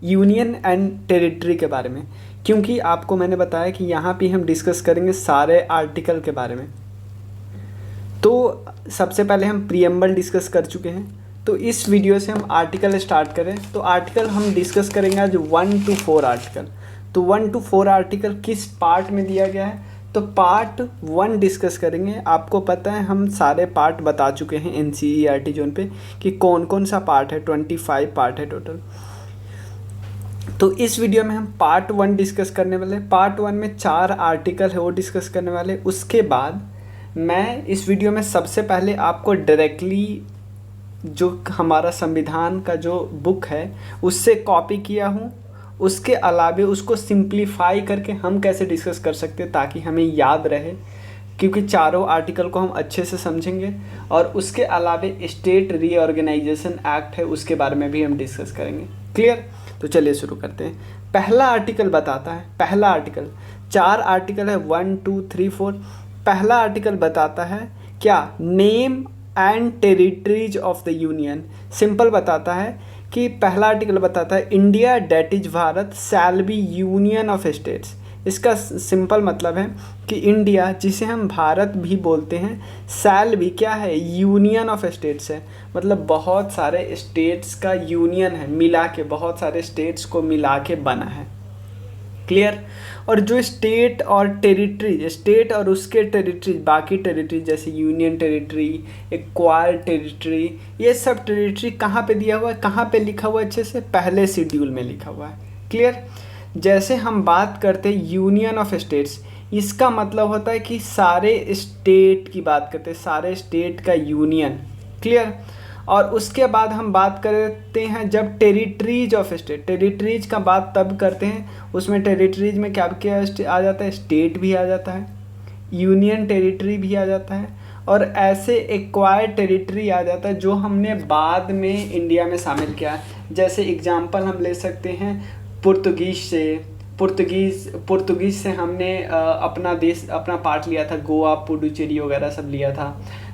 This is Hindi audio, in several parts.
यूनियन एंड टेरिटरी के बारे में, क्योंकि आपको मैंने बताया कि यहाँ पे हम डिस्कस करेंगे सारे आर्टिकल के बारे में। तो सबसे पहले हम प्रीएम्बल डिस्कस कर चुके हैं, तो इस वीडियो से हम आर्टिकल स्टार्ट करें। तो आर्टिकल हम डिस्कस करेंगे आज 1 to 4 आर्टिकल। तो 1 to 4 आर्टिकल किस पार्ट में दिया गया है, तो पार्ट 1 डिस्कस करेंगे। आपको पता है हम सारे पार्ट बता चुके हैं NCERT जोन पे कि कौन कौन सा पार्ट है, 25 पार्ट है टोटल। तो इस वीडियो में हम पार्ट 1 डिस्कस करने वाले। पार्ट 1 में 4 आर्टिकल है वो डिस्कस करने वाले। उसके बाद मैं इस वीडियो में सबसे पहले आपको डायरेक्टली जो हमारा संविधान का जो बुक है उससे कॉपी किया हूँ, उसके अलावे उसको सिंप्लीफाई करके हम कैसे डिस्कस कर सकते हैं ताकि हमें याद रहे, क्योंकि चारों आर्टिकल को हम अच्छे से समझेंगे। और उसके अलावे स्टेट रीऑर्गेनाइजेशन एक्ट है उसके बारे में भी हम डिस्कस करेंगे। क्लियर? तो चलिए शुरू करते हैं। पहला आर्टिकल बताता है, पहला आर्टिकल, 4 आर्टिकल है 1 2 3 4। पहला आर्टिकल बताता है क्या, name and territories of the union. Simple बताता है कि पहला आर्टिकल बताता है India that is Bharat shall be union of states. इसका सिंपल मतलब है कि इंडिया, जिसे हम भारत भी बोलते हैं, शैल भी क्या है, यूनियन ऑफ स्टेट्स है। मतलब बहुत सारे स्टेट्स का यूनियन है, मिला के, बहुत सारे स्टेट्स को मिला के बना है। क्लियर? और जो स्टेट और टेरिटरीज, स्टेट और उसके टेरिटरीज, बाकी टेरिटरीज जैसे यूनियन टेरिटरी, एक्वायर्ड टेरिटरी, ये सब टेरिटरी कहाँ पे दिया हुआ है, कहाँ पे लिखा हुआ है, अच्छे से पहले शेड्यूल में लिखा हुआ है। क्लियर? जैसे हम बात करते हैं यूनियन ऑफ स्टेट्स, इसका मतलब होता है कि सारे स्टेट की बात करते हैं, सारे स्टेट का यूनियन। क्लियर? और उसके बाद हम बात करते हैं जब टेरिटरीज ऑफ स्टेट, टेरिटरीज का बात तब करते हैं, उसमें टेरिटरीज में क्या क्या आ जाता है, स्टेट भी आ जाता है, यूनियन टेरिटरी भी आ जाता है, और ऐसे एक्वायर्ड टेरिटरी आ जाता है जो हमने बाद में इंडिया में शामिल किया। जैसे एग्जांपल हम ले सकते हैं पुर्तगीज से हमने अपना देश, अपना पार्ट लिया था, गोवा, पुडुचेरी वगैरह सब लिया था,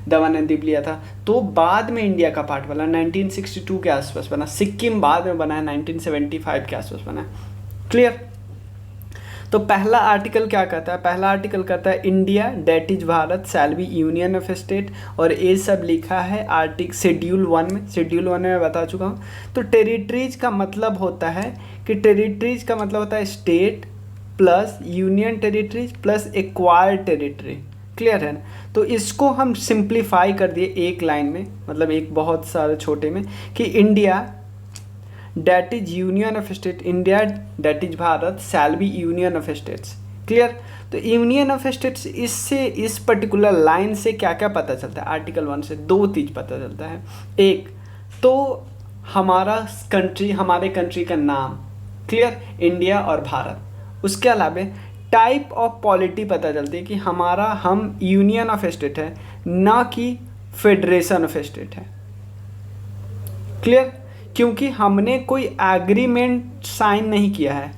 दमन एंड दीव लिया था। तो बाद में इंडिया का पार्ट बना, 1962 के आसपास बना। सिक्किम बाद में बना है, 1975 के आसपास बना है। क्लियर? तो पहला आर्टिकल क्या कहता है, पहला आर्टिकल कहता है India that is Bharat shall be union of state, और ये सब लिखा है आर्टिकल शेड्यूल 1 में। शेड्यूल 1 में मैं बता चुका हूँ। तो टेरिटरीज का मतलब होता है कि टेरिटरीज का मतलब होता है state plus union territories plus acquired territory. Clear है ना? तो इसको हम सिंप्लीफाई कर दिए एक लाइन में, मतलब एक बहुत सारे छोटे में, कि India that is union of state, India that is Bharat shall be union of states. Clear? तो यूनियन ऑफ स्टेट्स, इससे, इस पर्टिकुलर लाइन से क्या क्या पता चलता है, आर्टिकल 1 से 2 चीज़ पता चलता है। एक तो हमारा कंट्री, हमारे कंट्री का नाम, क्लियर, इंडिया और भारत। उसके अलावा टाइप ऑफ पॉलिटी पता चलती है कि हमारा, हम यूनियन ऑफ स्टेट है, ना कि फेडरेशन ऑफ स्टेट है। क्लियर? क्योंकि हमने कोई एग्रीमेंट साइन नहीं किया है।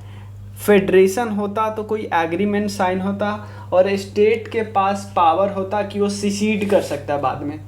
फेडरेशन होता तो कोई एग्रीमेंट साइन होता और स्टेट के पास पावर होता कि वो सिसीड कर सकता है बाद में।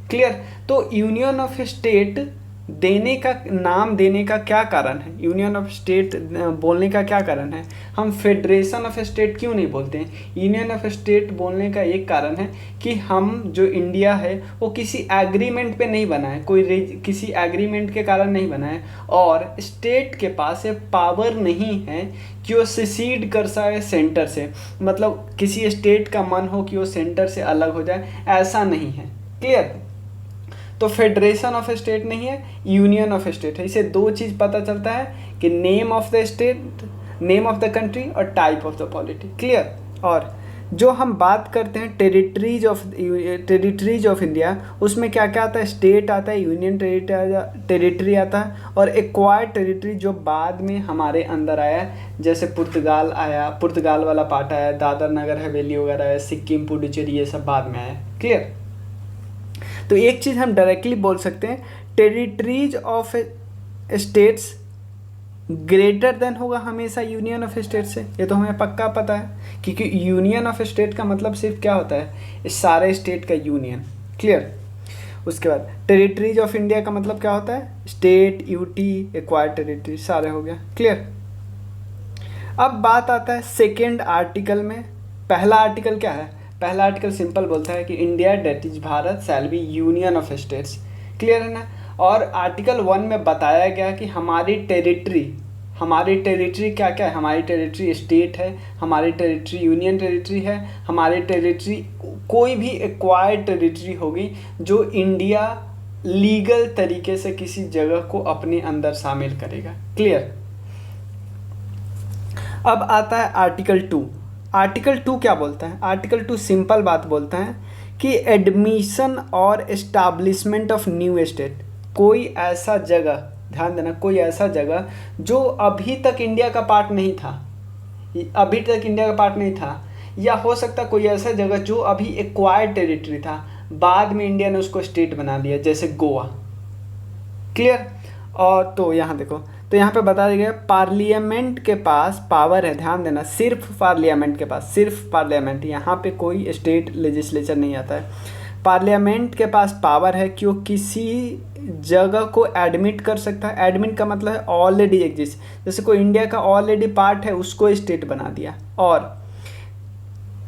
क्लियर? तो यूनियन ऑफ स्टेट देने का, नाम देने का क्या कारण है, यूनियन ऑफ स्टेट बोलने का क्या कारण है, हम फेडरेशन ऑफ स्टेट क्यों नहीं बोलते हैं? यूनियन ऑफ स्टेट बोलने का एक कारण है कि हम जो इंडिया है वो किसी एग्रीमेंट पे नहीं बना है, कोई किसी एग्रीमेंट के कारण नहीं बना है, और स्टेट के पास पावर नहीं है कि वो सिसीड कर सके सेंटर से, मतलब किसी स्टेट का मन हो कि वो सेंटर से अलग हो जाए, ऐसा नहीं है। क्लियर? तो फेडरेशन ऑफ स्टेट नहीं है, यूनियन ऑफ स्टेट है। इसे 2 चीज़ पता चलता है कि name of the state, name of the country, और type of the polity. Clear? और जो हम बात करते हैं टेरिटरीज ऑफ इंडिया, उसमें क्या क्या आता है, स्टेट आता है, यूनियन टेरिटरी आता है, और एक्वायर्ड टेरिटरी जो बाद में हमारे अंदर आया, जैसे पुर्तगाल आया, पुर्तगाल वाला पार्ट आया, दादर नगर हवेली वगैरह है, सिक्किम, पुडुचेरी, ये सब बाद में आया। क्लियर? तो एक चीज़ हम डायरेक्टली बोल सकते हैं, territories of states greater than होगा हमेशा यूनियन ऑफ स्टेट से। ये तो हमें पक्का पता है, क्योंकि यूनियन ऑफ स्टेट का मतलब सिर्फ क्या होता है, इस सारे स्टेट का यूनियन। क्लियर? उसके बाद टेरिटरीज ऑफ इंडिया का मतलब क्या होता है, स्टेट, यूटी, एक्वायर्ड टेरिटरी, सारे हो गया, क्लियर। अब बात आता है सेकेंड आर्टिकल में। पहला आर्टिकल क्या है, पहला आर्टिकल सिंपल बोलता है कि India that is Bharat shall be union of states, clear है ना। और आर्टिकल 1 में बताया गया कि हमारी टेरिटरी क्या क्या है, हमारी टेरिटरी स्टेट है, हमारी टेरिटरी यूनियन टेरिटरी है, हमारी टेरिटरी कोई भी एक्वायर्ड टेरिटरी होगी जो इंडिया लीगल तरीके से किसी जगह को अपने अंदर शामिल करेगा, क्लियर। अब आता है आर्टिकल 2। आर्टिकल 2 क्या बोलता है, आर्टिकल 2 सिंपल बात बोलता है कि एडमिशन और एस्टाब्लिशमेंट ऑफ न्यू स्टेट, कोई ऐसा जगह, ध्यान देना, कोई ऐसा जगह जो अभी तक इंडिया का पार्ट नहीं था, अभी तक इंडिया का पार्ट नहीं था, या हो सकता कोई ऐसा जगह जो अभी एक्वायर्ड टेरिटरी था, बाद में इंडिया ने उसको स्टेट बना दिया, जैसे गोवा, क्लियर। और तो यहाँ देखो, तो यहाँ पे बता दिया गया पार्लियामेंट के पास पावर है, ध्यान देना, सिर्फ पार्लियामेंट के पास, सिर्फ पार्लियामेंट, यहाँ पे कोई स्टेट लेजिस्लेचर नहीं आता है। पार्लियामेंट के पास पावर है कि वो किसी जगह को एडमिट कर सकता है। एडमिट का मतलब है ऑलरेडी एग्जिस्ट, जैसे कोई इंडिया का ऑलरेडी पार्ट है उसको स्टेट बना दिया।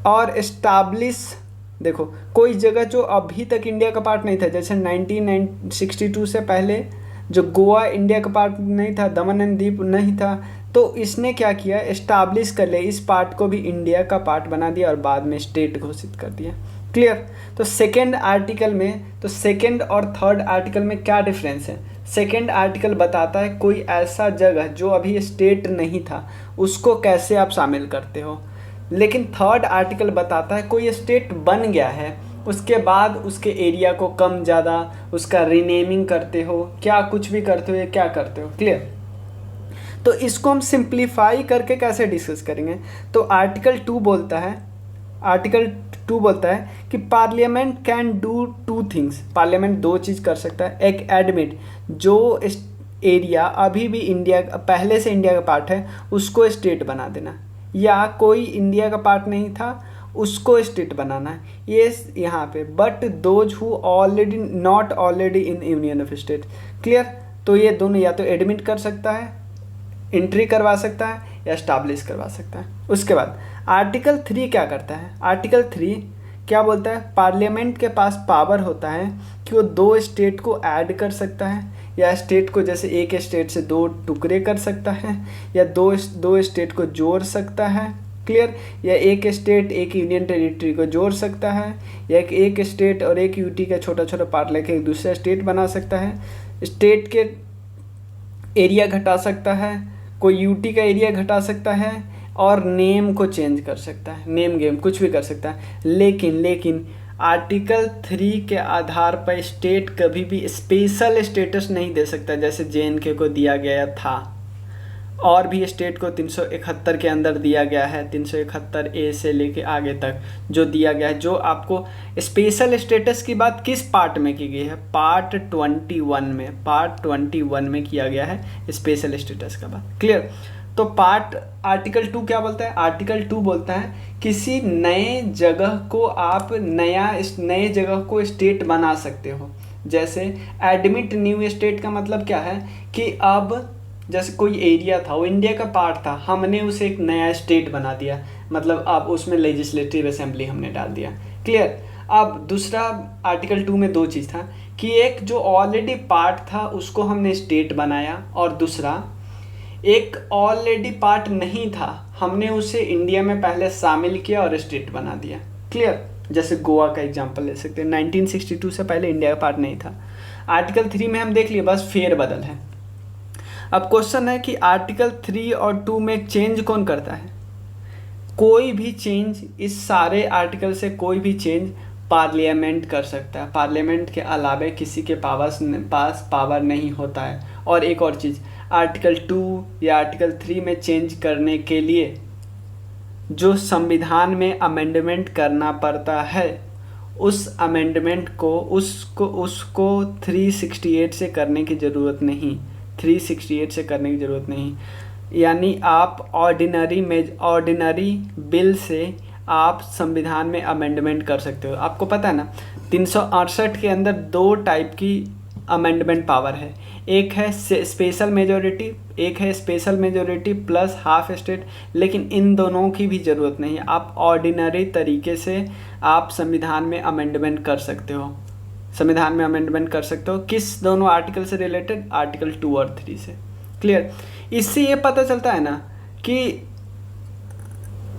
और एस्टाब्लिश, देखो कोई जगह जो अभी तक इंडिया का पार्ट नहीं था, जैसे 1962 से पहले जो गोवा इंडिया का पार्ट नहीं था, दमन एंड दीव नहीं था, तो इसने क्या किया, एस्टाब्लिश कर लिया, इस पार्ट को भी इंडिया का पार्ट बना दिया और बाद में स्टेट घोषित कर दिया, क्लियर। तो सेकेंड आर्टिकल में, तो सेकेंड और थर्ड आर्टिकल में क्या डिफरेंस है, सेकेंड आर्टिकल बताता है कोई ऐसा जगह जो अभी स्टेट नहीं था उसको कैसे आप शामिल करते हो, लेकिन थर्ड आर्टिकल बताता है कोई स्टेट बन गया है, उसके बाद उसके एरिया को कम ज़्यादा उसका रीनेमिंग करते हो, क्या कुछ भी करते हो या क्या करते हो, क्लियर। तो इसको हम सिंप्लीफाई करके कैसे डिस्कस करेंगे, तो आर्टिकल 2 बोलता है, आर्टिकल 2 बोलता है कि parliament can do 2 things, parliament 2 चीज़ कर सकता है। एक एडमिट, जो एरिया अभी भी इंडिया, पहले से इंडिया का पार्ट है उसको स्टेट बना देना, या कोई इंडिया का पार्ट नहीं था उसको स्टेट बनाना है, ये यहाँ पे, but those who already not already in union of state, clear. तो ये दोनों या तो एडमिट कर सकता है, एंट्री करवा सकता है, या एस्टाब्लिश करवा सकता है। उसके बाद आर्टिकल 3 क्या करता है, आर्टिकल 3 क्या बोलता है, पार्लियामेंट के पास पावर होता है कि वो 2 स्टेट को ऐड कर सकता है, या स्टेट को जैसे एक स्टेट से 2 टुकड़े कर सकता है, या दो स्टेट को जोड़ सकता है, क्लियर, या एक स्टेट एक यूनियन टेरिटरी को जोड़ सकता है, या एक स्टेट और एक यूटी का छोटा छोटा पार्ट लेके एक दूसरा स्टेट बना सकता है, स्टेट के एरिया घटा सकता है, कोई यूटी का एरिया घटा सकता है, और नेम को चेंज कर सकता है, नेम गेम कुछ भी कर सकता है। लेकिन आर्टिकल 3 के आधार पर स्टेट कभी भी स्पेशल स्टेटस नहीं दे सकता, जैसे JNK को दिया गया था, और भी स्टेट को 371 के अंदर दिया गया है, 371A से लेके आगे तक जो दिया गया है। जो आपको स्पेशल स्टेटस की बात किस पार्ट में की गई है, पार्ट 21 में, पार्ट 21 में किया गया है स्पेशल स्टेटस का बात, क्लियर। तो आर्टिकल 2 क्या बोलता है, आर्टिकल 2 बोलता है किसी नए जगह को आप नए जगह को स्टेट बना सकते हो। जैसे एडमिट न्यू स्टेट का मतलब क्या है कि अब जैसे कोई एरिया था वो इंडिया का पार्ट था, हमने उसे एक नया स्टेट बना दिया, मतलब अब उसमें लेजिस्लेटिव असेंबली हमने डाल दिया, क्लियर। अब दूसरा आर्टिकल 2 में 2 चीज़ था कि एक जो ऑलरेडी पार्ट था उसको हमने स्टेट बनाया, और दूसरा एक ऑलरेडी पार्ट नहीं था हमने उसे इंडिया में पहले शामिल किया और स्टेट बना दिया, क्लियर। जैसे गोवा का एग्जांपल ले सकते हैं, 1962 से पहले इंडिया का पार्ट नहीं था। आर्टिकल 3 में हम देख लिए बस फेर बदल है। अब क्वेश्चन है कि आर्टिकल 3 और 2 में चेंज कौन करता है, कोई भी चेंज, इस सारे आर्टिकल से कोई भी चेंज पार्लियामेंट कर सकता है, पार्लियामेंट के अलावा किसी के पास पावर नहीं होता है। और एक और चीज़, आर्टिकल 2 या आर्टिकल 3 में चेंज करने के लिए जो संविधान में अमेंडमेंट करना पड़ता है, उस अमेंडमेंट को उसको 368 से करने की ज़रूरत नहीं, 368 से करने की ज़रूरत नहीं। यानी आप ऑर्डिनरी बिल से आप संविधान में अमेंडमेंट कर सकते हो। आपको पता है ना 368 के अंदर 2 टाइप की अमेंडमेंट पावर है, एक है स्पेशल मेजॉरिटी, एक है special majority plus half state. लेकिन इन दोनों की भी ज़रूरत नहीं है, आप ऑर्डिनरी तरीके से आप संविधान में अमेंडमेंट कर सकते हो। संविधान में अमेंडमेंट कर सकते हो किस दोनों आर्टिकल से रिलेटेड? आर्टिकल 2 और 3 से। क्लियर? इससे ये पता चलता है ना कि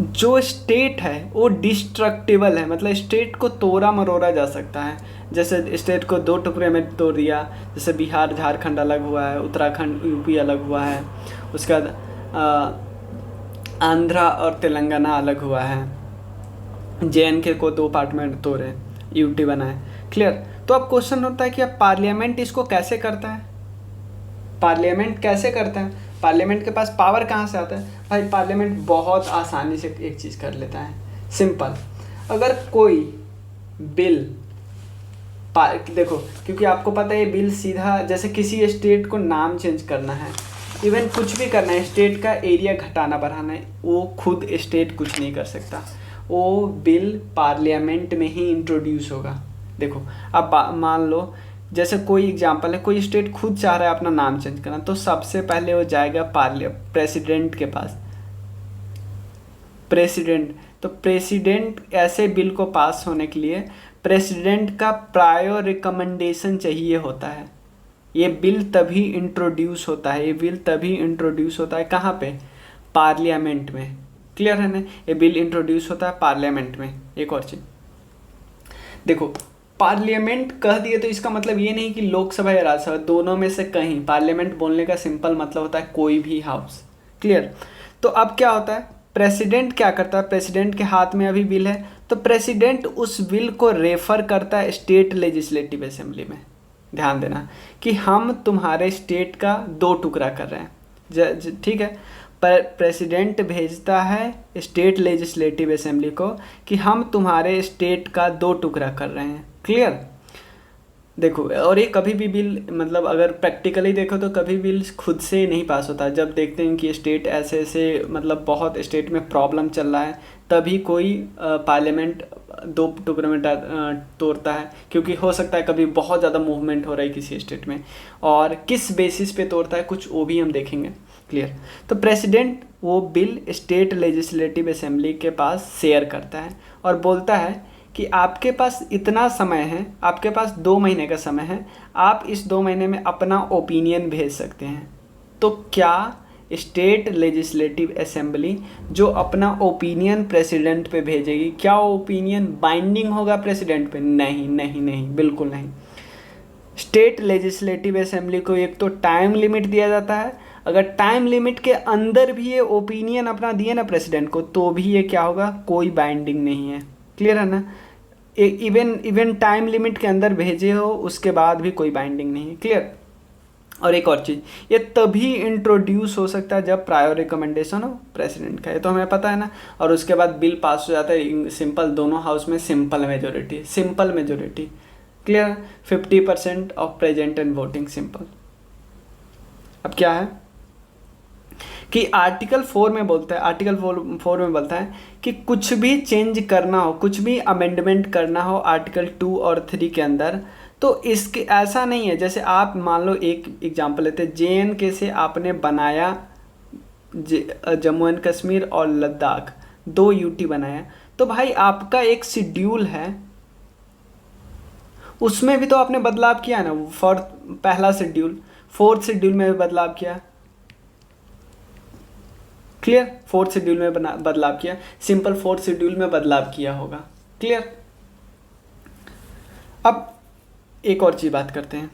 जो स्टेट है वो डिस्ट्रक्टिबल है, मतलब स्टेट को तोड़ा मरोड़ा जा सकता है। जैसे स्टेट को 2 टुकड़े में तोड़ दिया, जैसे बिहार झारखंड अलग हुआ है, उत्तराखंड यूपी अलग हुआ है, उसके बाद आंध्रा और तेलंगाना अलग हुआ है, JNK को 2 पार्ट में तोड़े, यूटी बना है। क्लियर? तो अब क्वेश्चन होता है कि अब पार्लियामेंट इसको कैसे करता है? पार्लियामेंट कैसे करता है? पार्लियामेंट के पास पावर कहाँ से आता है? भाई पार्लियामेंट बहुत आसानी से एक चीज़ कर लेता है, सिंपल। अगर कोई बिल देखो, क्योंकि आपको पता है ये बिल सीधा, जैसे किसी स्टेट को नाम चेंज करना है, इवन कुछ भी करना है, स्टेट का एरिया घटाना बढ़ाना है, वो खुद स्टेट कुछ नहीं कर सकता, वो बिल पार्लियामेंट में ही इंट्रोड्यूस होगा। देखो अब मान लो जैसे कोई एग्जांपल है, कोई स्टेट खुद चाह रहा है अपना नाम चेंज करना, तो सबसे पहले वो जाएगा प्रेसिडेंट के पास। प्रेसिडेंट, तो प्रेसिडेंट ऐसे बिल को पास होने के लिए प्रेसिडेंट का प्रायर रिकमेंडेशन चाहिए होता है। ये बिल तभी इंट्रोड्यूस होता है, ये बिल तभी इंट्रोड्यूस होता है कहाँ पे? पार्लियामेंट में। क्लियर है ना? ये बिल इंट्रोड्यूस होता है पार्लियामेंट में। एक और चीज देखो, पार्लियामेंट कह दिए तो इसका मतलब ये नहीं कि लोकसभा या राज्यसभा, दोनों में से कहीं। पार्लियामेंट बोलने का सिंपल मतलब होता है कोई भी हाउस। क्लियर? तो अब क्या होता है, प्रेसिडेंट क्या करता है? प्रेसिडेंट के हाथ में अभी बिल है, तो प्रेसिडेंट उस बिल को रेफर करता है स्टेट लेजिस्लेटिव असेंबली में। ध्यान देना कि हम तुम्हारे स्टेट का 2 टुकड़ा कर रहे हैं, ठीक है। पर प्रेसिडेंट भेजता है स्टेट लेजिस्लेटिव असेंबली को कि हम तुम्हारे स्टेट का 2 टुकड़ा कर रहे हैं। क्लियर? देखो, और ये कभी भी बिल, मतलब अगर प्रैक्टिकली देखो तो कभी बिल खुद से नहीं पास होता। जब देखते हैं कि स्टेट ऐसे ऐसे, मतलब बहुत स्टेट में प्रॉब्लम चल रहा है, तभी कोई पार्लियामेंट 2 टुकड़े में तोड़ता है, क्योंकि हो सकता है कभी बहुत ज़्यादा मूवमेंट हो रहा है किसी स्टेट में, और किस बेसिस पे तोड़ता है कुछ वो भी हम देखेंगे। क्लियर? तो प्रेसिडेंट वो बिल स्टेट लेजिस्लेटिव असेंबली के पास शेयर करता है और बोलता है कि आपके पास इतना समय है, आपके पास 2 महीने का समय है, आप इस 2 महीने में अपना ओपिनियन भेज सकते हैं। तो क्या स्टेट लेजिस्लेटिव असेंबली जो अपना ओपिनियन प्रेसिडेंट पे भेजेगी, क्या वो ओपिनियन बाइंडिंग होगा प्रेसिडेंट पे? नहीं नहीं नहीं, बिल्कुल नहीं। स्टेट लेजिस्लेटिव असेंबली को एक तो टाइम लिमिट दिया जाता है, अगर टाइम लिमिट के अंदर भी ये ओपिनियन अपना दिए ना प्रेसिडेंट को, तो भी ये क्या होगा? कोई बाइंडिंग नहीं है। क्लियर है ना? इवन टाइम लिमिट के अंदर भेजे हो उसके बाद भी कोई बाइंडिंग नहीं है। क्लियर? और एक और चीज़, ये तभी इंट्रोड्यूस हो सकता है जब प्रायर रिकमेंडेशन हो प्रेसिडेंट का, ये तो हमें पता है ना। और उसके बाद बिल पास हो जाता है सिंपल, दोनों हाउस में simple majority, simple majority. Clear? 50% of present and voting, simple. अब क्या है कि आर्टिकल 4 में बोलता है, आर्टिकल 4 में बोलता है कि कुछ भी चेंज करना हो, कुछ भी अमेंडमेंट करना हो आर्टिकल 2 और 3 के अंदर, तो इसके ऐसा नहीं है। जैसे आप मान लो एक एग्जांपल लेते हैं, JNK से आपने बनाया जम्मू एंड कश्मीर और लद्दाख, 2 UT बनाया, तो भाई आपका एक शेड्यूल है, उसमें भी तो आपने बदलाव किया ना। पहला शेड्यूल 4th शेड्यूल में भी बदलाव किया। क्लियर? 4th शेड्यूल में बदलाव किया, सिंपल 4th शेड्यूल में बदलाव किया होगा। क्लियर? अब एक और चीज़ बात करते हैं,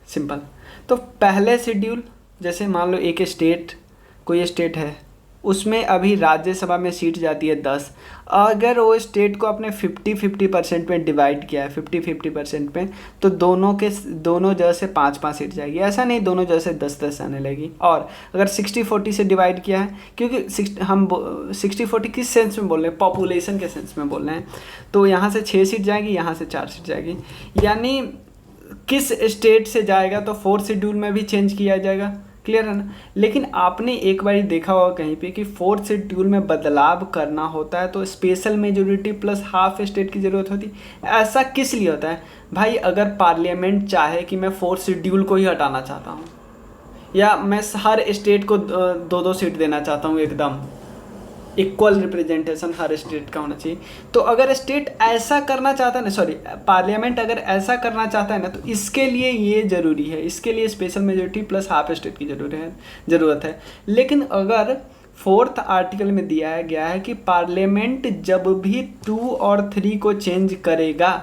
सिंपल। तो पहले शेड्यूल, जैसे मान लो एक स्टेट, कोई स्टेट है, उसमें अभी राज्यसभा में सीट जाती है 10, अगर वो स्टेट को अपने 50-50% में डिवाइड किया है, 50-50% में, तो दोनों जगह से 5-5 सीट जाएगी। ऐसा नहीं दोनों जगह से 10-10 आने लगी। और अगर 60-40 से डिवाइड किया है, क्योंकि हम 60-40 किस सेंस में बोल रहे हैं? पॉपुलेशन के सेंस में बोल रहे हैं, तो यहाँ से 6 सीट जाएगी, यहाँ से 4 सीट जाएगी। यानी किस स्टेट से जाएगा, तो 4th शेड्यूल में भी चेंज किया जाएगा, क्लियर है ना। लेकिन आपने एक बार देखा होगा कहीं पे कि फोर्थ शेड्यूल में बदलाव करना होता है तो special majority plus half state की ज़रूरत होती है। ऐसा किस लिए होता है भाई? अगर पार्लियामेंट चाहे कि मैं फोर्थ शेड्यूल को ही हटाना चाहता हूँ, या मैं हर स्टेट को 2-2 सीट देना चाहता हूँ, एकदम इक्वल रिप्रेजेंटेशन हर स्टेट का होना चाहिए, तो अगर स्टेट ऐसा करना चाहता है ना, सॉरी पार्लियामेंट अगर ऐसा करना चाहता है ना, तो इसके लिए ये ज़रूरी है, इसके लिए special majority plus half state की ज़रूरत है। लेकिन अगर फोर्थ आर्टिकल में दिया गया है कि पार्लियामेंट जब भी 2 और 3 को चेंज करेगा,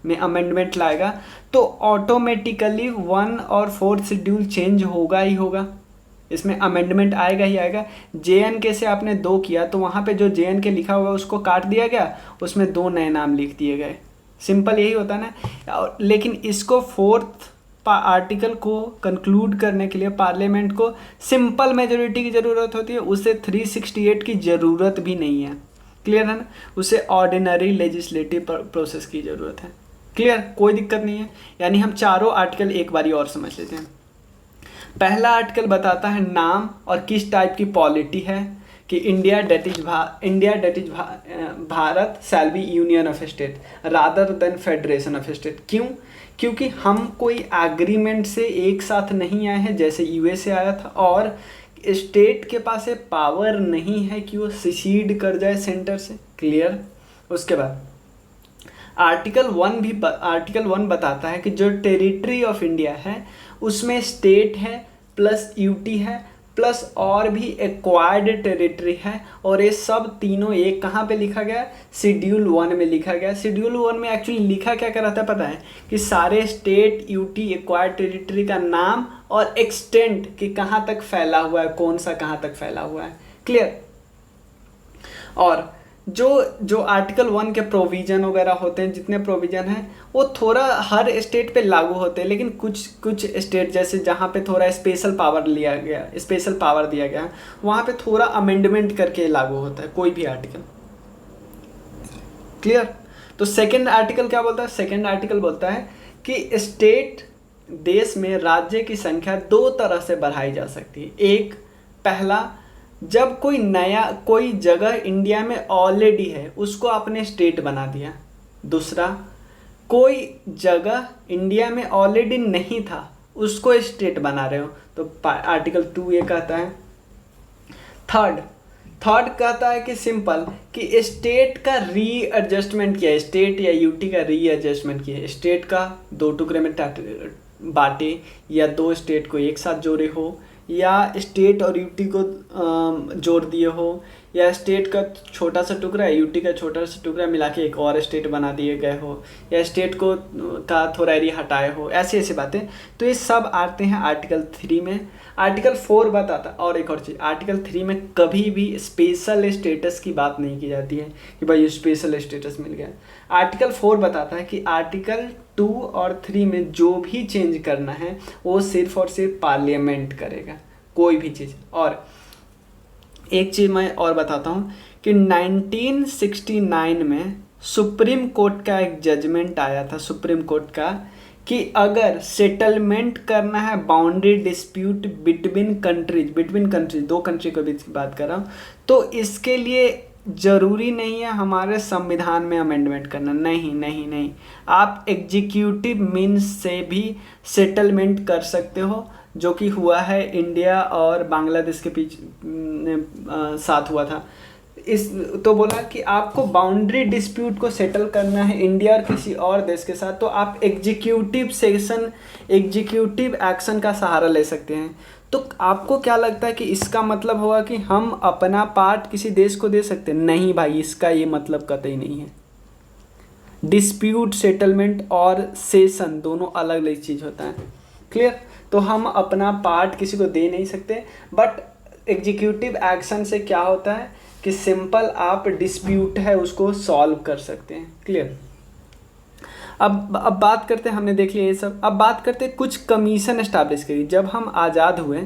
में अमेंडमेंट लाएगा, तो ऑटोमेटिकली 1 और 4th शेड्यूल चेंज होगा ही होगा, इसमें अमेंडमेंट आएगा ही आएगा। JNK से आपने 2 किया तो वहाँ पे जो JNK लिखा हुआ है उसको काट दिया गया, उसमें 2 नए नाम लिख दिए गए, सिंपल यही होता है ना। लेकिन इसको फोर्थ आर्टिकल को कंक्लूड करने के लिए पार्लियामेंट को सिंपल मेजोरिटी की ज़रूरत होती है, उसे 368 की ज़रूरत भी नहीं है, क्लियर है ना। उसे ऑर्डिनरी लेजिस्लेटिव प्रोसेस की ज़रूरत है, क्लियर, कोई दिक्कत नहीं है। यानी हम चारों आर्टिकल एक बारी और समझ लेते हैं। पहला आर्टिकल बताता है नाम और किस टाइप की पॉलिटी है कि India that is Bharat shall be union of state rather than federation of state. क्यों? क्योंकि हम कोई एग्रीमेंट से एक साथ नहीं आए हैं जैसे USA आया था, और स्टेट के पास ये पावर नहीं है कि वो सिसीड कर जाए सेंटर से, क्लियर। उसके बाद आर्टिकल 1 बताता है कि जो टेरिटरी ऑफ इंडिया है उसमें स्टेट है प्लस यूटी है प्लस और भी एक्वायर्ड टेरिटरी है, और ये सब तीनों एक कहाँ पे लिखा गया? शेड्यूल 1 में लिखा गया। शेड्यूल 1 में एक्चुअली लिखा क्या रहता है पता है? कि सारे स्टेट, यूटी, एक्वायर्ड टेरिटरी का नाम और एक्सटेंट कि कहाँ तक फैला हुआ है, कौन सा कहाँ तक फैला हुआ है, क्लियर। और जो आर्टिकल 1 के प्रोविज़न वगैरह होते हैं, जितने प्रोविज़न हैं वो थोड़ा हर स्टेट पे लागू होते हैं, लेकिन कुछ स्टेट जैसे जहाँ पे थोड़ा स्पेशल पावर दिया गया वहाँ पे थोड़ा अमेंडमेंट करके लागू होता है कोई भी आर्टिकल, क्लियर। तो सेकंड आर्टिकल क्या बोलता है? सेकंड आर्टिकल बोलता है कि स्टेट, देश में राज्य की संख्या 2 तरह से बढ़ाई जा सकती है। एक, पहला, जब कोई जगह इंडिया में ऑलरेडी है उसको आपने स्टेट बना दिया। दूसरा, कोई जगह इंडिया में ऑलरेडी नहीं था उसको स्टेट बना रहे हो, तो आर्टिकल 2 ये कहता है। थर्ड कहता है कि सिंपल कि स्टेट का रीएडजस्टमेंट किया है, स्टेट या यूटी का रीएडजस्टमेंट किया है, स्टेट का 2 टुकड़े में बांटे, या 2 स्टेट को एक साथ जोड़े हो, या स्टेट और यूटी को जोड़ दिए हो, या स्टेट का छोटा सा टुकड़ा यूटी का छोटा सा टुकड़ा मिला के एक और स्टेट बना दिए गए हो, या स्टेट को का थोड़ा एरिया हटाए हो, ऐसी बातें। तो ये सब आते हैं आर्टिकल 3 में। आर्टिकल 4 बताता, और एक और चीज़, आर्टिकल 3 में कभी भी स्पेशल स्टेटस की बात नहीं की जाती है कि भाई स्पेशल स्टेटस मिल गया। आर्टिकल 4 बताता है कि आर्टिकल 2 और 3 में जो भी चेंज करना है वो सिर्फ और सिर्फ पार्लियामेंट करेगा, कोई भी चीज़। और एक चीज़ मैं और बताता हूँ कि 1969 में सुप्रीम कोर्ट का एक जजमेंट आया था, सुप्रीम कोर्ट का, कि अगर सेटलमेंट करना है boundary dispute between countries, 2 country के बीच की बात कर रहा हूँ, तो इसके लिए ज़रूरी नहीं है हमारे संविधान में अमेंडमेंट करना, नहीं, आप एग्जीक्यूटिव मीन्स से भी सेटलमेंट कर सकते हो, जो कि हुआ है इंडिया और बांग्लादेश के बीच साथ हुआ था। तो बोला कि आपको बाउंड्री डिस्प्यूट को सेटल करना है इंडिया और किसी और देश के साथ, तो आप एग्जीक्यूटिव एक्शन का सहारा ले सकते हैं। तो आपको क्या लगता है कि इसका मतलब होगा कि हम अपना पार्ट किसी देश को दे सकते हैं? नहीं भाई, इसका ये मतलब कतई नहीं है। डिस्प्यूट, सेटलमेंट और सेशन दोनों अलग अलग चीज़ होता है, क्लियर। तो हम अपना पार्ट किसी को दे नहीं सकते, बट एग्जीक्यूटिव एक्शन से क्या होता है कि सिंपल आप डिस्प्यूट है उसको सॉल्व कर सकते हैं, क्लियर। अब बात करते हैं, हमने देख लिया ये सब। अब बात करते हैं कुछ कमीशन एस्टैब्लिश करी। जब हम आज़ाद हुए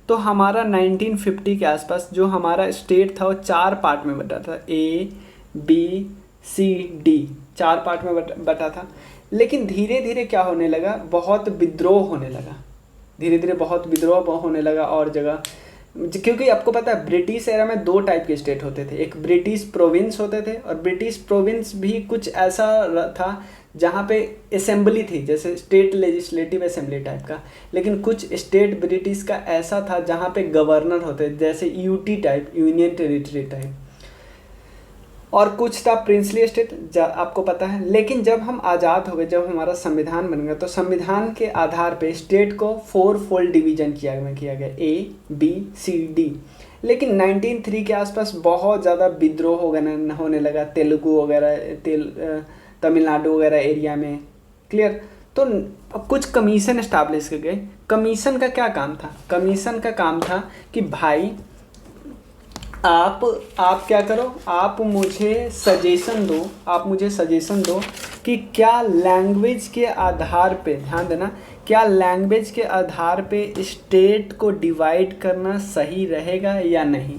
तो हमारा 1950 के आसपास जो हमारा स्टेट था वो 4 पार्ट में बटा था, A, B, C, D, 4 part में बटा था। लेकिन धीरे धीरे क्या होने लगा, बहुत विद्रोह होने लगा, धीरे धीरे बहुत विद्रोह होने लगा और जगह, क्योंकि आपको पता है ब्रिटिश एरा में दो टाइप के स्टेट होते थे, एक ब्रिटिश प्रोविंस होते थे, और ब्रिटिश प्रोविंस भी कुछ ऐसा था जहाँ पे असेंबली थी, जैसे स्टेट लेजिस्लेटिव असेंबली टाइप का। लेकिन कुछ स्टेट ब्रिटिश का ऐसा था जहाँ पे गवर्नर होते, जैसे UT type, union territory type, और कुछ था प्रिंसली स्टेट, आपको पता है। लेकिन जब हम आज़ाद हो गए, जब हमारा संविधान बन गया, तो संविधान के आधार पे स्टेट को 4 फोल्ड डिवीजन किया गया, ए बी सी डी। लेकिन 1903 के आसपास बहुत ज़्यादा विद्रोह होने लगा तेलुगु वगैरह, तमिलनाडु वगैरह एरिया में, क्लियर। तो कुछ कमीशन इस्टेब्लिश कर गए। कमीशन का क्या काम था? कमीशन का काम था कि भाई आप क्या करो, आप मुझे सजेशन दो कि क्या लैंग्वेज के आधार पे, ध्यान देना, क्या लैंग्वेज के आधार पे स्टेट को डिवाइड करना सही रहेगा या नहीं,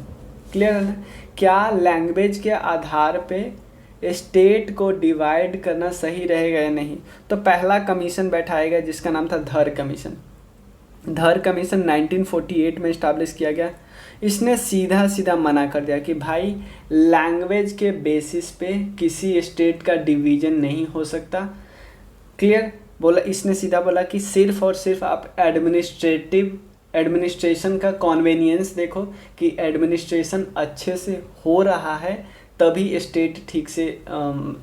क्लियर है ना? क्या लैंग्वेज के आधार पे स्टेट को डिवाइड करना सही रहेगा या नहीं। तो पहला कमीशन बैठाएगा जिसका नाम था धर कमीशन। धर कमीशन 1948 में इस्टेब्लिश किया गया। इसने सीधा सीधा मना कर दिया कि भाई लैंग्वेज के बेसिस पे किसी स्टेट का डिवीज़न नहीं हो सकता, क्लियर। बोला, इसने सीधा बोला कि सिर्फ और सिर्फ आप एडमिनिस्ट्रेशन का कॉन्वेनियंस देखो कि एडमिनिस्ट्रेशन अच्छे से हो रहा है, तभी स्टेट ठीक से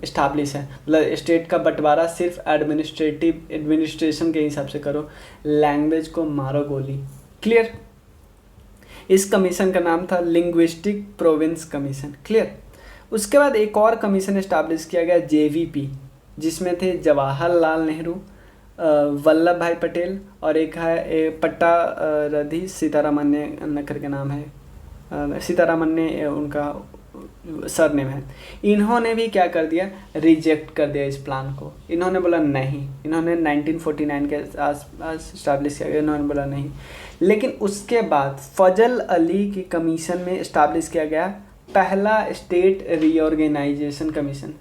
इस्टेब्लिश है। मतलब स्टेट का बंटवारा सिर्फ एडमिनिस्ट्रेशन के हिसाब से करो, लैंग्वेज को मारो गोली, क्लियर। इस कमीशन का नाम था लिंग्विस्टिक प्रोविंस कमीशन, क्लियर। उसके बाद एक और कमीशन इस्टेब्लिश किया गया, जेवीपी, जिसमें थे जवाहरलाल नेहरू, वल्लभ भाई पटेल, और एक है पट्टा रधि सीतारामन्य करके नाम है, सीतारामन्य उनका सरनेम है। इन्होंने भी क्या कर दिया, रिजेक्ट कर दिया इस प्लान को। इन्होंने बोला नहीं, इन्होंने 1949 के आसपास इस्टेब्लिश किया गया, इन्होंने बोला नहीं। लेकिन उसके बाद फजल अली की कमीशन में इस्टेब्लिश किया गया पहला स्टेट रीऑर्गेनाइजेशन कमीशन।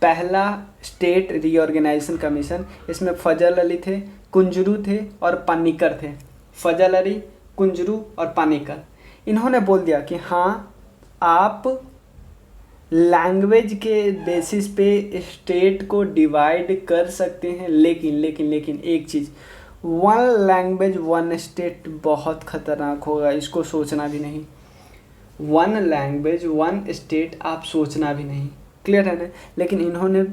पहला स्टेट रीऑर्गेनाइजेशन कमीशन, इसमें फजल अली थे, कुंजरू थे और पानिकर थे। फजल अली, कुंजरू और पानिकर, इन्होंने बोल दिया कि हाँ आप लैंग्वेज के बेसिस पे स्टेट को डिवाइड कर सकते हैं, लेकिन एक चीज़, वन लैंग्वेज वन स्टेट बहुत ख़तरनाक होगा, इसको सोचना भी नहीं। वन लैंग्वेज वन स्टेट आप सोचना भी नहीं, क्लियर है ना। लेकिन इन्होंने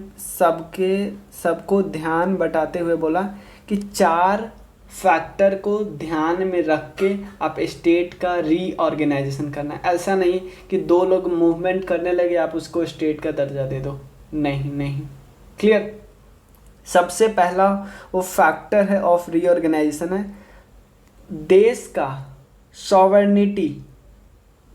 सबको ध्यान बटाते हुए बोला कि 4 फैक्टर को ध्यान में रख के आप स्टेट का रीऑर्गेनाइजेशन करना है। ऐसा नहीं कि 2 लोग मूवमेंट करने लगे आप उसको स्टेट का दर्जा दे दो, नहीं, क्लियर। सबसे पहला वो फैक्टर है ऑफ रीऑर्गेनाइजेशन है, देश का सॉवरेनिटी,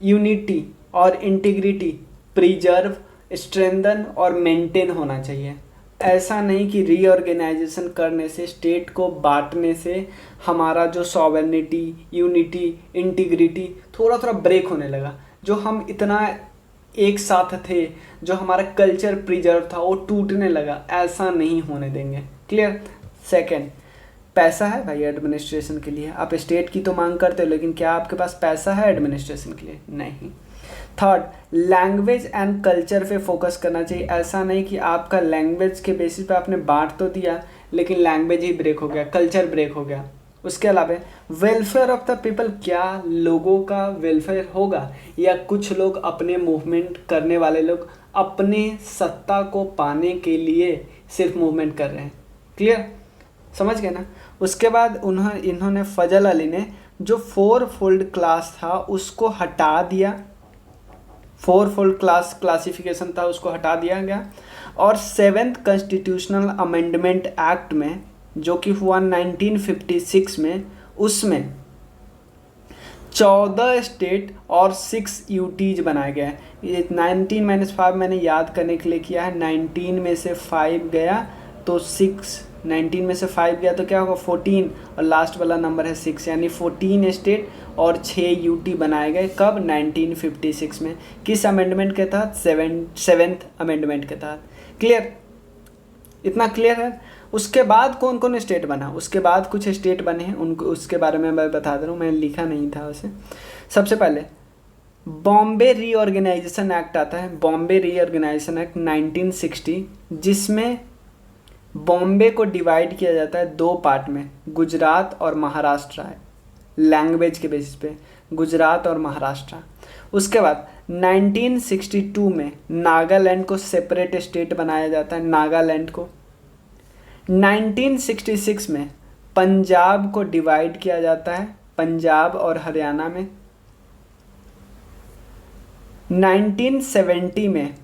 यूनिटी और इंटीग्रिटी प्रिजर्व, स्ट्रेंथन और मेंटेन होना चाहिए। ऐसा नहीं कि रीऑर्गेनाइजेशन करने से, स्टेट को बांटने से हमारा जो सॉवरेनिटी, यूनिटी, इंटीग्रिटी थोड़ा ब्रेक होने लगा। जो हम इतना एक साथ थे, जो हमारा कल्चर प्रिजर्व था, वो टूटने लगा। ऐसा नहीं होने देंगे, क्लियर। सेकंड, पैसा है भाई एडमिनिस्ट्रेशन के लिए। आप स्टेट की तो मांग करते हो, लेकिन क्या आपके पास पैसा है एडमिनिस्ट्रेशन के लिए? नहीं। थर्ड, लैंग्वेज एंड कल्चर पे फोकस करना चाहिए। ऐसा नहीं कि आपका लैंग्वेज के बेसिस पे आपने बांट तो दिया, लेकिन लैंग्वेज ही ब्रेक हो गया, कल्चर ब्रेक हो गया। उसके अलावा वेलफेयर ऑफ द पीपल, क्या लोगों का वेलफेयर होगा, या कुछ लोग अपने मूवमेंट करने वाले लोग अपने सत्ता को पाने के लिए सिर्फ मूवमेंट कर रहे हैं, क्लियर, समझ गए ना। उसके बाद इन्होंने फजल अली ने जो 4 फोल्ड क्लास था उसको हटा दिया, 4 फोल्ड क्लासिफिकेशन था उसको हटा दिया गया। और 7th कॉन्स्टिट्यूशनल अमेंडमेंट एक्ट में, जो कि हुआ 1956 में, उसमें 14 स्टेट और 6 यूटीज बनाया गया है। ये 19-5 मैंने याद करने के लिए किया है, 19 में से 5 गया तो 6, 19 में से 5 गया तो क्या होगा 14, और लास्ट वाला नंबर है 6, यानी 14 स्टेट और 6 यूटी बनाए गए। कब? 1956 में। किस अमेंडमेंट के तहत? 7th अमेंडमेंट के तहत, क्लियर, इतना क्लियर है। उसके बाद कौन कौन स्टेट बना, उसके बाद कुछ स्टेट बने हैं, उनको उसके बारे में मैं बता दे रहा हूँ, मैंने लिखा नहीं था उसे। सबसे पहले बॉम्बे रीऑर्गेनाइजेशन एक्ट आता है, बॉम्बे रीऑर्गेनाइजेशन एक्ट 1960, जिसमें बॉम्बे को डिवाइड किया जाता है दो पार्ट में, गुजरात और महाराष्ट्र है, लैंग्वेज के बेसिस पे गुजरात और महाराष्ट्र। उसके बाद 1962 में नागालैंड को सेपरेट स्टेट बनाया जाता है, नागालैंड को। 1966 में पंजाब को डिवाइड किया जाता है, पंजाब और हरियाणा में। 1970 में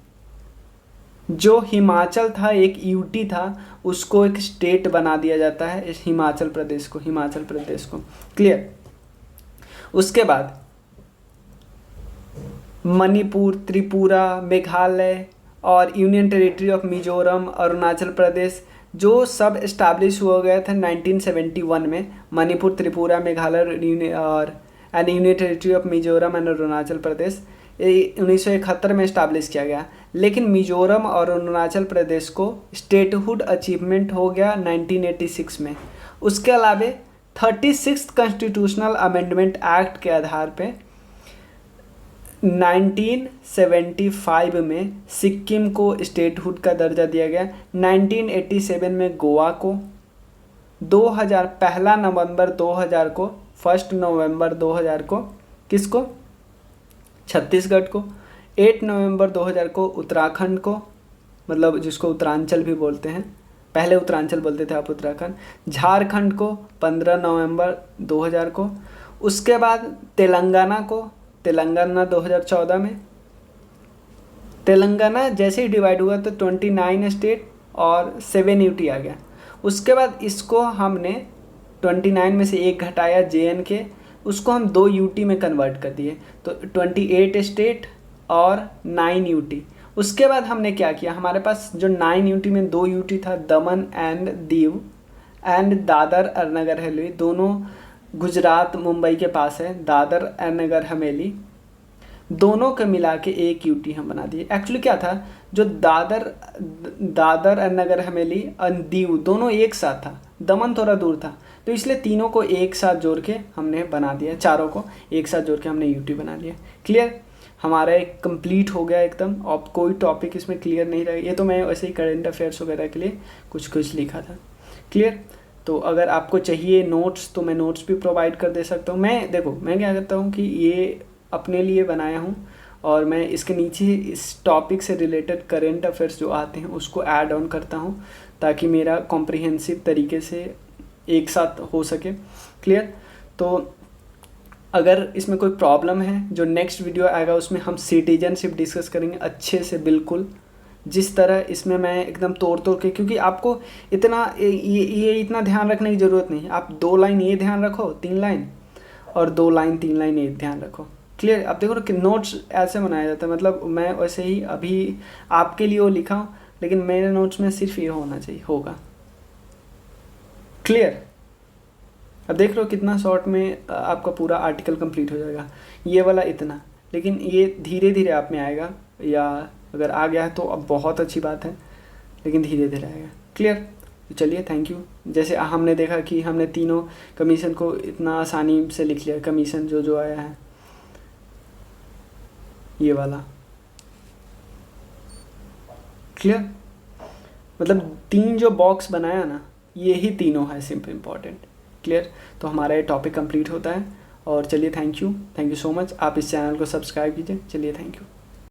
जो हिमाचल था, एक यूटी था, उसको एक स्टेट बना दिया जाता है, इस हिमाचल प्रदेश को। क्लियर। उसके बाद मणिपुर, त्रिपुरा, मेघालय और union territory of Mizoram, Arunachal Pradesh, जो सब इस्टेब्लिश हुआ गया था 1971 में। मणिपुर, त्रिपुरा, मेघालय और union territory of Mizoram and Arunachal Pradesh 1971 में इस्टेब्लिश किया गया। लेकिन मिजोरम और अरुणाचल प्रदेश को स्टेटहुड अचीवमेंट हो गया 1986 में। उसके अलावा 36th कॉन्स्टिट्यूशनल अमेंडमेंट एक्ट के आधार पे 1975 में सिक्किम को स्टेटहुड का दर्जा दिया गया। 1987 में गोवा को, 1 नवंबर 2000 को, 1 नवंबर 2000 को किसको, छत्तीसगढ़ को, 8 नवंबर 2000 को उत्तराखंड को, मतलब जिसको उत्तरांचल भी बोलते हैं, पहले उत्तरांचल बोलते थे आप उत्तराखंड, झारखंड को 15 नवंबर 2000 को। उसके बाद तेलंगाना को, तेलंगाना 2014 में। तेलंगाना जैसे ही डिवाइड हुआ तो 29 स्टेट और 7 यूटी आ गया। उसके बाद इसको हमने 29 में से एक घटाया, JNK, उसको हम 2 यूटी में कन्वर्ट कर दिए, तो 28 स्टेट और 9 यूटी। उसके बाद हमने क्या किया, हमारे पास जो 9 यूटी में 2 यूटी था, दमन एंड दीव एंड दादर और नगर हवेली, दोनों गुजरात मुंबई के पास है, दादर एंड नगर हवेली, दोनों को मिला के 1 यूटी हम बना दिए। एक्चुअली क्या था, जो दादर एंड नगर हवेली और दीव दोनों एक साथ था, दमन थोड़ा दूर था, तो इसलिए तीनों को एक साथ जोड़ के हमने बना दिया, चारों को एक साथ जोड़ के हमने यूटी बना लिया। क्लियर, हमारा एक कंप्लीट हो गया एकदम। अब कोई टॉपिक इसमें क्लियर नहीं रहा, ये तो मैं वैसे ही करंट अफेयर्स वगैरह के लिए कुछ लिखा था। क्लियर, तो अगर आपको चाहिए नोट्स तो मैं नोट्स भी प्रोवाइड कर दे सकता हूँ। मैं देखो मैं क्या करता हूँ कि ये अपने लिए बनाया हूँ और मैं इसके नीचे इस टॉपिक से रिलेटेड करंट अफेयर्स जो आते हैं उसको ऐड ऑन करता हूँ, ताकि मेरा कॉम्प्रिहेंसिव तरीके से एक साथ हो सके। क्लियर, तो अगर इसमें कोई प्रॉब्लम है, जो नेक्स्ट वीडियो आएगा उसमें हम सिटीजनशिप डिस्कस करेंगे अच्छे से, बिल्कुल जिस तरह इसमें मैं एकदम तोड़ के, क्योंकि आपको इतना ये इतना ध्यान रखने की ज़रूरत नहीं है। आप 2 लाइन ये ध्यान रखो, 3 लाइन, और 2 लाइन 3 लाइन ये ध्यान रखो। क्लियर, अब देखो कि नोट्स ऐसे बनाया जाता है, मतलब मैं वैसे ही अभी आपके लिए वो लिखा हूँ, लेकिन मेरे नोट्स में सिर्फ ये होना चाहिए, होगा। क्लियर, अब देख लो कितना शॉर्ट में आपका पूरा आर्टिकल कंप्लीट हो जाएगा। ये वाला इतना, लेकिन ये धीरे धीरे आप में आएगा, या अगर आ गया है तो अब बहुत अच्छी बात है, लेकिन धीरे धीरे आएगा। क्लियर, तो चलिए थैंक यू। जैसे हमने देखा कि हमने तीनों कमीशन को इतना आसानी से लिख लिया, कमीशन जो आया है ये वाला। क्लियर, मतलब 3 जो बॉक्स बनाया ना, ये ही तीनों है सिंपल इम्पॉर्टेंट। क्लियर, तो हमारा ये टॉपिक कंप्लीट होता है। और चलिए थैंक यू सो मच। आप इस चैनल को सब्सक्राइब कीजिए। चलिए थैंक यू।